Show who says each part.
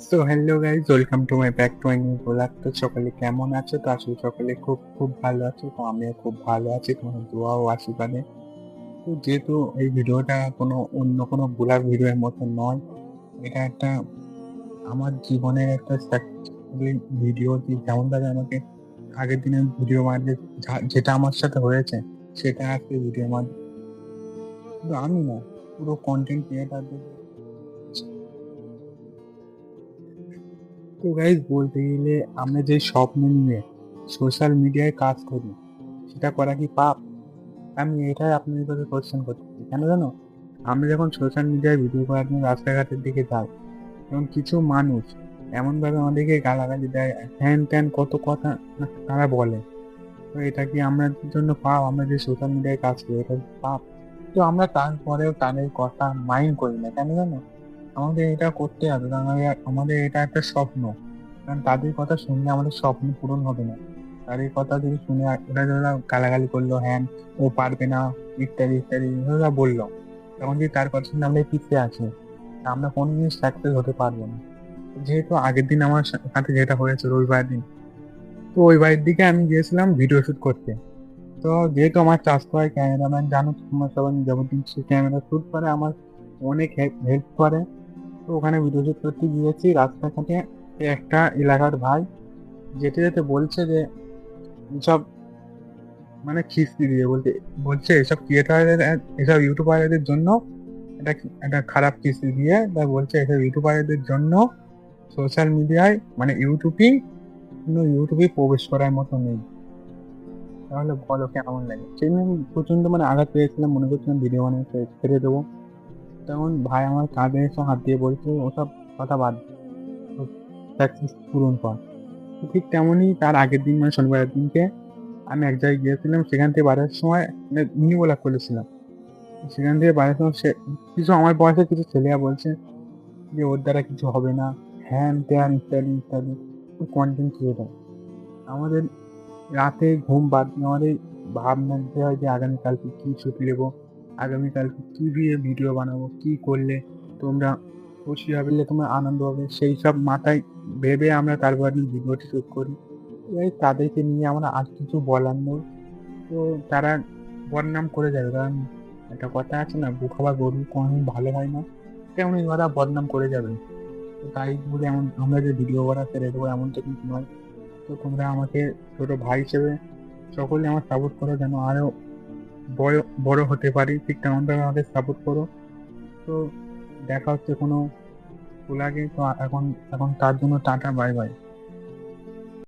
Speaker 1: So hello guys, welcome to my back to my new blog. তো সকলে কেমন আছো? তো আসলে সকলে খুব খুব ভালো আছো। তো আমিও খুব ভালো আছি, তোমার দোয়া ও আশীর্বাদে। তো যেহেতু এই ভিডিওটা কোনো অন্য কোনো ব্লগ ভিডিওর মতো নয়, এটা একটা আমার জীবনের একটা সাকসেসফুল ভিডিও। যেমন ভাবে আমাকে আগের দিনের ভিডিও মাঝে যেটা আমার সাথে হয়েছে সেটা আজকে ভিডিওর মাধ্যমে, কিন্তু আমি না, পুরো কন্টেন্ট ক্রিয়েটারদের। তো গাইজ বলতে গেলে, আমরা যে স্বপ্ন নিয়ে সোশ্যাল মিডিয়ায় কাজ করি, সেটা করা কি পাপ? আমি এটাই আপনাদের কাছে কোশ্চেন করতেছি। কেন জানো? আমরা যখন সোশ্যাল মিডিয়ায় ভিডিও করার জন্য রাস্তাঘাটের দিকে যাই, তখন কিছু মানুষ এমনভাবে আমাদেরকে গালাগালি দেয়, হ্যান ত্যান কত কথা তারা বলে। তো এটা কি আমাদের জন্য পাপ? আমরা যে সোশ্যাল মিডিয়ায় কাজ করি, এটা কি পাপ? তো আমরা তারপরেও তাদের কথা মাইন্ড করি না। কেন জানো? আমাদের এটা করতে হবে, কারণ আমাদের এটা একটা স্বপ্ন। কারণ তাদের কথা শুনলে আমাদের স্বপ্ন পূরণ হবে না। তাদের কথা যদি শুনে ওরা যারা গালাগালি করলো, হ্যান ও পারবে না, ইত্যাদি ইত্যাদি ওরা বললো, তখন যদি তার কথা শুনে আমরা পিছিয়ে আছি, আমরা কোনোদিন সাকসেস হতে পারবো না। যেহেতু আগের দিন আমার সাথে যেটা হয়েছে রবিবার দিন, তো ওই বাড়ির দিকে আমি গিয়েছিলাম ভিডিও শুট করতে। তো যেহেতু আমার চাষতো হয় ক্যামেরাম্যান, জানো তো তোমরা সবাই, যাবতীয় সে ক্যামেরা শুট করে, আমার অনেক হেল্প করে। তো ওখানে ভিডিও শুট করতে গিয়েছি রাস্তাঘাটে। একটা এলাকার ভাই যেতে যেতে বলছে যে এসব, মানে খিস্তি দিয়ে বলতে বলছে এসব ক্রিয়েটারদের, এসব ইউটিউবারদের জন্য এটা একটা খারাপ খিস্তি দিয়ে তা বলছে এসব ইউটিউবারদের জন্য সোশ্যাল মিডিয়ায়, মানে ইউটিউবে প্রবেশ করার মতো নেই। তাহলে বলো কেমন লাগে? সেই নিয়ে আমি প্রচন্ড মানে আঘাত পেয়েছিলাম, মনে করছিলাম ভিডিও বানিয়ে ছেড়ে দেবো। তখন ভাই আমার কাঁধে এসে হাত দিয়ে বলছে ওসব কথা বাদ, সাকসেস পূরণ কর। তো ঠিক তেমনই তার আগের দিন, মানে শনিবারের দিনকে আমি এক জায়গায় গিয়েছিলাম। সেখান থেকে বাড়ার সময় মানে মিনি ব্লগ করেছিলাম। সেখান থেকে বাড়ার সময় সে কিছু আমার বয়সের কিছু ছেলেরা বলছে যে ওর দ্বারা কিছু হবে না, হ্যান ত্যান ইত্যাদি ইত্যাদি। কন্টেন্ট ক্রিয়েটার আমাদের রাতে ঘুম বাদ দিয়ে আমাদের ভাবনা দিতে হয় যে আগামীকালকে কি শুট নেবো, আগামীকালকে কি দিয়ে ভিডিও বানাবো, কি করলে তোমরা খুশি হবে, তোমার আনন্দ হবে, সেই সব মাথায় ভেবে আমরা তারপর ভিডিওটি শুট করি। এই তাদেরকে নিয়ে আমার আর কিছু বলার নেই। তো তারা বদনাম করে যাবে, কারণ একটা কথা আছে না, গু খাওয়া গরু কোনোদিন ভালো হয় না। তেমনি ওরা বদনাম করে যাবে। তো তাই বলে এমন আমরা যে ভিডিও করা ছেড়ে দেবো এমনটা কিন্তু নয়। তো তোমরা আমাকে ছোট ভাই হিসেবে সকলে আমার সাপোর্ট করো, যেন আরো বড় বড় হতে পারি, ঠিক তেমনভাবে আমাকে সাপোর্ট করো। তো দেখা হচ্ছে কোনো ব্লগে। তো এখন এখন তার জন্য টাটা, বাই বাই।